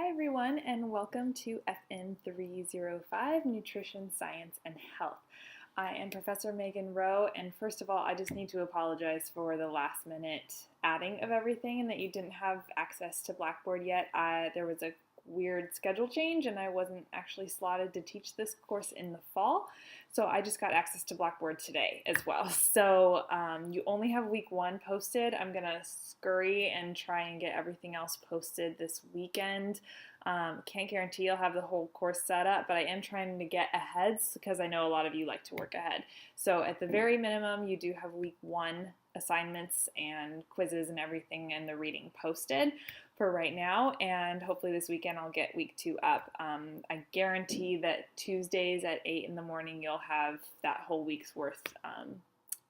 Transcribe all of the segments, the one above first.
Hi everyone, and welcome to FN305 Nutrition, Science, and Health. I am Professor Megan Rowe, and first of all, I just need to apologize for the last minute adding of everything and that you didn't have access to Blackboard yet. There was a weird schedule change and I wasn't actually slotted to teach this course in the fall, so I just got access to Blackboard today as well. So you only have week 1 posted. I'm gonna scurry and try and get everything else posted this weekend. Can't guarantee I'll have the whole course set up, but I am trying to get ahead because I know a lot of you like to work ahead. So at the very minimum, you do have week 1 assignments and quizzes and everything and the reading posted for right now, and hopefully this weekend I'll get week 2 up. I guarantee that Tuesdays at 8 in the morning you'll have that whole week's worth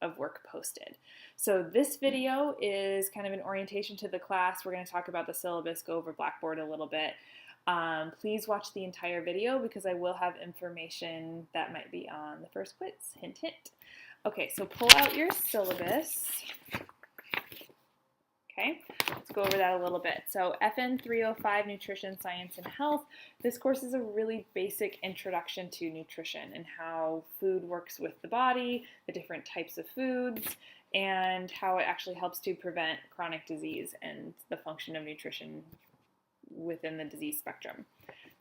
of work posted. So this video is kind of an orientation to the class. We're going to talk about the syllabus, go over Blackboard a little bit. Please watch the entire video because I will have information that might be on the first quiz. Hint, hint. Okay, so pull out your syllabus. Okay, let's go over that a little bit. So FN305 Nutrition, Science, and Health. This course is a really basic introduction to nutrition and how food works with the body, the different types of foods, and how it actually helps to prevent chronic disease and the function of nutrition within the disease spectrum.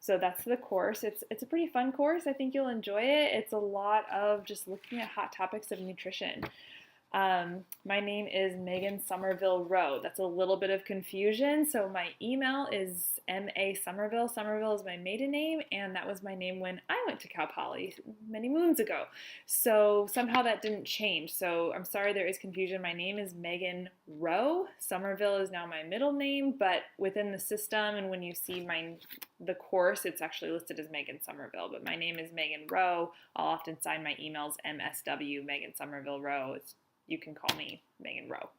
So that's the course. It's a pretty fun course. I think you'll enjoy it. It's a lot of just looking at hot topics of nutrition. My name is Megan Somerville Rowe. That's a little bit of confusion. So my email is M.A. Somerville. Somerville is my maiden name, and that was my name when I went to Cal Poly many moons ago. So somehow that didn't change. So I'm sorry there is confusion. My name is Megan Rowe. Somerville is now my middle name, but within the system and when you see the course, it's actually listed as Megan Somerville, but my name is Megan Rowe. I'll often sign my emails MSW, Megan Somerville Rowe. You can call me Megan Rowe.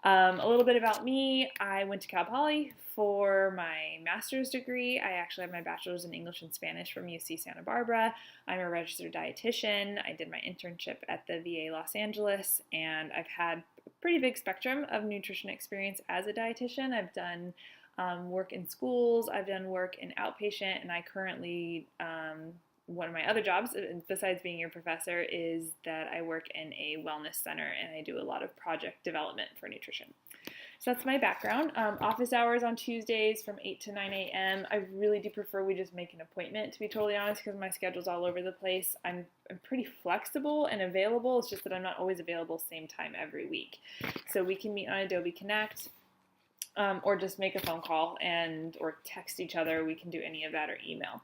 A little bit about me. I went to Cal Poly for my master's degree. I actually have my bachelor's in English and Spanish from UC Santa Barbara. I'm a registered dietitian. I did my internship at the VA Los Angeles, and I've had a pretty big spectrum of nutrition experience as a dietitian. I've done work in schools, I've done work in outpatient, and I currently one of my other jobs, besides being your professor, is that I work in a wellness center and I do a lot of project development for nutrition. So that's my background. Office hours on Tuesdays from 8 to 9 a.m. I really do prefer we just make an appointment, to be totally honest, because my schedule's all over the place. I'm pretty flexible and available. It's just that I'm not always available same time every week. So we can meet on Adobe Connect. Or just make a phone call or text each other. We can do any of that, or email.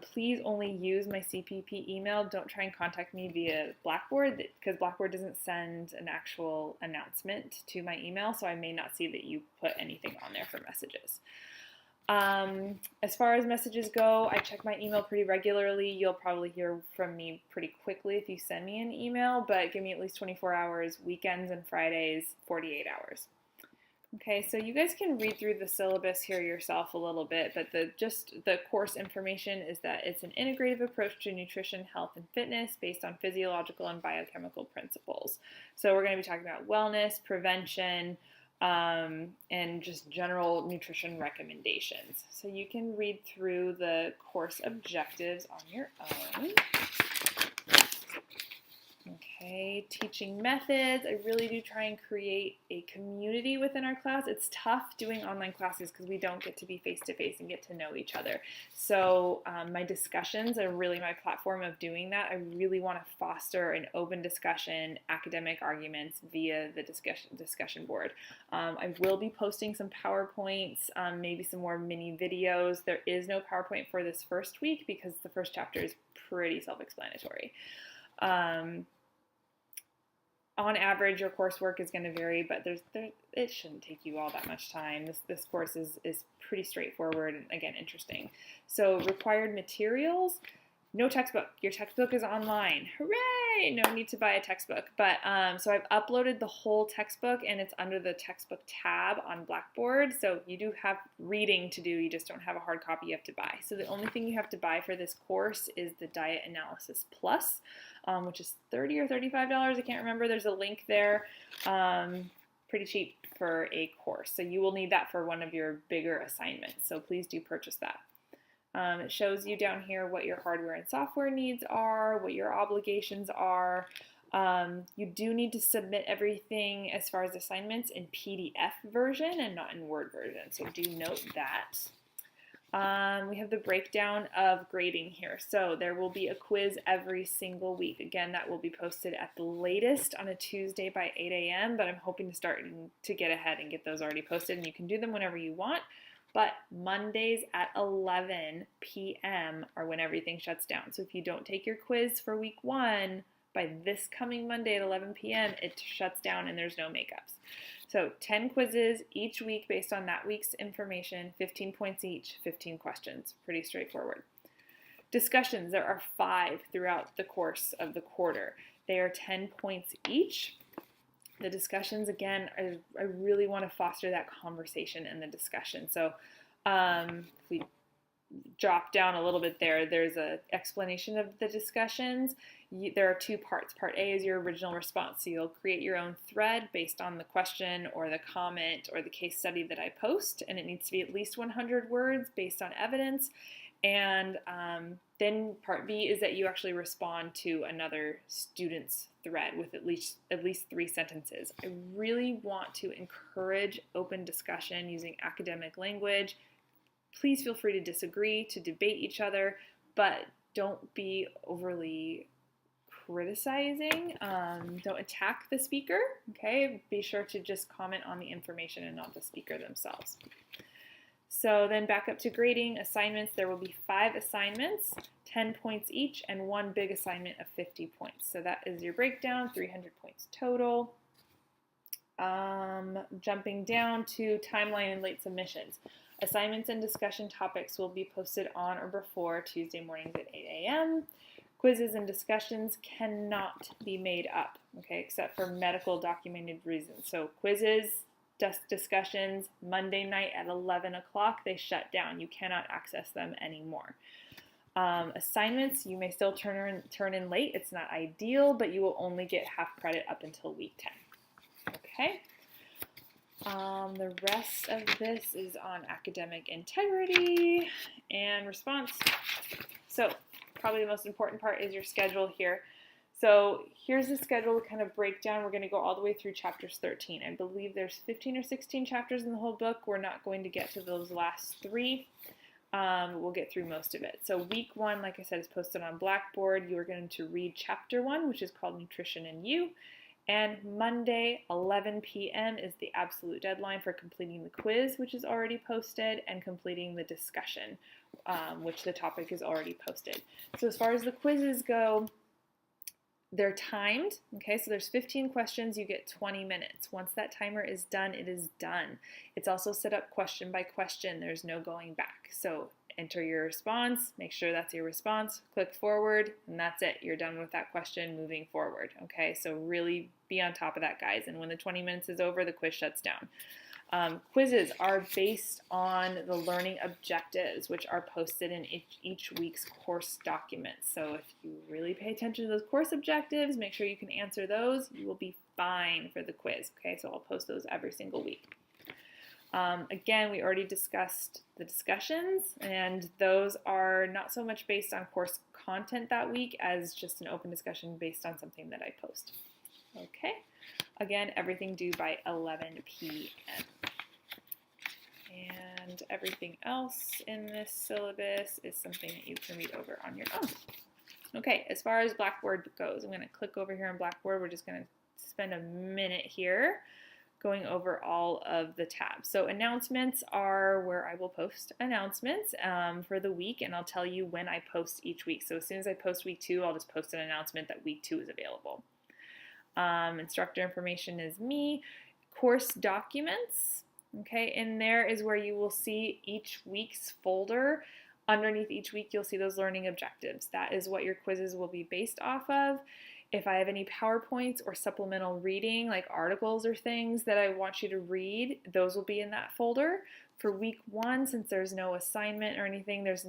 Please only use my CPP email. Don't try and contact me via Blackboard because Blackboard doesn't send an actual announcement to my email, so I may not see that you put anything on there for messages. As far as messages go, I check my email pretty regularly. You'll probably hear from me pretty quickly if you send me an email, but give me at least 24 hours, weekends and Fridays, 48 hours. Okay, so you guys can read through the syllabus here yourself a little bit, but the course information is that it's an integrative approach to nutrition, health, and fitness based on physiological and biochemical principles. So we're going to be talking about wellness, prevention, and just general nutrition recommendations. So you can read through the course objectives on your own. Okay, teaching methods. I really do try and create a community within our class. It's tough doing online classes because we don't get to be face-to-face and get to know each other. So my discussions are really my platform of doing that. I really want to foster an open discussion, academic arguments via the discussion board. I will be posting some PowerPoints, maybe some more mini videos. There is no PowerPoint for this first week because the first chapter is pretty self-explanatory. On average, your coursework is going to vary, but it shouldn't take you all that much time. This course is pretty straightforward and, again, interesting. So required materials, no textbook. Your textbook is online. Hooray! No need to buy a textbook. But so I've uploaded the whole textbook, and it's under the textbook tab on Blackboard. So you do have reading to do. You just don't have a hard copy you have to buy. So the only thing you have to buy for this course is the Diet Analysis Plus, which is $30 or $35. I can't remember. There's a link there. pretty cheap for a course. So you will need that for one of your bigger assignments. So please do purchase that. It shows you down here what your hardware and software needs are, what your obligations are. You do need to submit everything as far as assignments in PDF version and not in Word version. So do note that. We have the breakdown of grading here. So there will be a quiz every single week. Again, that will be posted at the latest on a Tuesday by 8 a.m., but I'm hoping to start to get ahead and get those already posted, and you can do them whenever you want. But Mondays at 11 p.m. are when everything shuts down. So if you don't take your quiz for week 1, by this coming Monday at 11 p.m., it shuts down and there's no makeups. So 10 quizzes each week based on that week's information, 15 points each, 15 questions. Pretty straightforward. Discussions, there are 5 throughout the course of the quarter. They are 10 points each. The discussions, again, I really want to foster that conversation and the discussion. So if we drop down a little bit there, there's an explanation of the discussions. There are 2 parts. Part A is your original response. So you'll create your own thread based on the question or the comment or the case study that I post, and it needs to be at least 100 words based on evidence. And then part B is that you actually respond to another student's thread with at least 3 sentences. I really want to encourage open discussion using academic language. Please feel free to disagree, to debate each other, but don't be overly criticizing. Don't attack the speaker, okay? Be sure to just comment on the information and not the speaker themselves. So then back up to grading assignments. There will be 5 assignments, 10 points each, and 1 big assignment of 50 points. So that is your breakdown, 300 points total. Jumping down to timeline and late submissions. Assignments and discussion topics will be posted on or before Tuesday mornings at 8 a.m. Quizzes and discussions cannot be made up, okay, except for medical documented reasons. So quizzes, discussions, Monday night at 11 o'clock, they shut down. You cannot access them anymore. Assignments, you may still turn in late. It's not ideal, but you will only get half credit up until week 10. Okay. The rest of this is on academic integrity and response. So probably the most important part is your schedule here. So here's the schedule kind of breakdown. We're going to go all the way through chapters 13. I believe there's 15 or 16 chapters in the whole book. We're not going to get to those last 3. We'll get through most of it. So week 1, like I said, is posted on Blackboard. You are going to read chapter 1, which is called Nutrition in You. And Monday, 11 p.m. is the absolute deadline for completing the quiz, which is already posted, and completing the discussion, which the topic is already posted. So as far as the quizzes go, they're timed, okay? So there's 15 questions, you get 20 minutes. Once that timer is done, it is done. It's also set up question by question. There's no going back. So enter your response, make sure that's your response, click forward, and that's it. You're done with that question, moving forward, okay? So really be on top of that, guys. And when the 20 minutes is over, the quiz shuts down. Quizzes are based on the learning objectives, which are posted in each week's course documents. So if you really pay attention to those course objectives, make sure you can answer those, you will be fine for the quiz. Okay, so I'll post those every single week. Again, we already discussed the discussions, and those are not so much based on course content that week as just an open discussion based on something that I post. Okay. Again, everything due by 11 p.m. And everything else in this syllabus is something that you can read over on your own. Okay, as far as Blackboard goes, I'm going to click over here on Blackboard. We're just going to spend a minute here going over all of the tabs. So announcements are where I will post announcements for the week, and I'll tell you when I post each week. So as soon as I post week 2, I'll just post an announcement that week 2 is available. Instructor information is me. Course documents, okay, in there is where you will see each week's folder. Underneath each week, you'll see those learning objectives. That is what your quizzes will be based off of. If I have any PowerPoints or supplemental reading, like articles or things that I want you to read, those will be in that folder. For week 1, since there's no assignment or anything, there's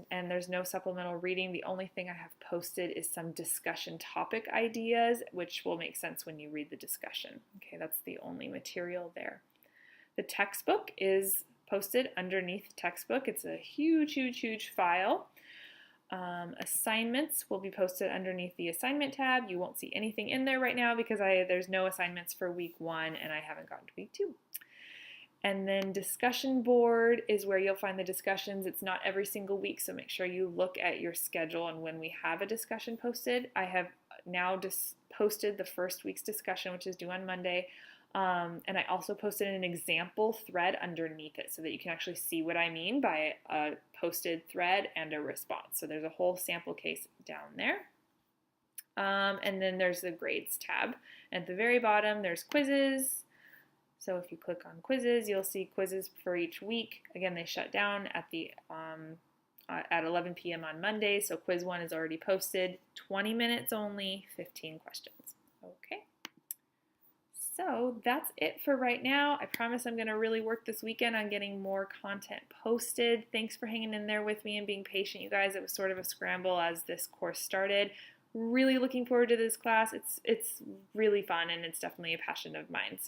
no supplemental reading, the only thing I have posted is some discussion topic ideas, which will make sense when you read the discussion. Okay, that's the only material there. The textbook is posted underneath textbook. It's a huge, huge, huge file. Assignments will be posted underneath the assignment tab. You won't see anything in there right now because there's no assignments for week 1 and I haven't gotten to week 2. And then discussion board is where you'll find the discussions. It's not every single week, so make sure you look at your schedule and when we have a discussion posted. I have now posted the first week's discussion, which is due on Monday. And I also posted an example thread underneath it so that you can actually see what I mean by a posted thread and a response. So there's a whole sample case down there. And then there's the grades tab. At the very bottom, there's quizzes. So if you click on quizzes, you'll see quizzes for each week. Again, they shut down at 11 p.m. on Monday. So quiz 1 is already posted. 20 minutes only, 15 questions. Okay. So that's it for right now. I promise I'm going to really work this weekend on getting more content posted. Thanks for hanging in there with me and being patient, you guys. It was sort of a scramble as this course started. Really looking forward to this class. It's really fun and it's definitely a passion of mine. So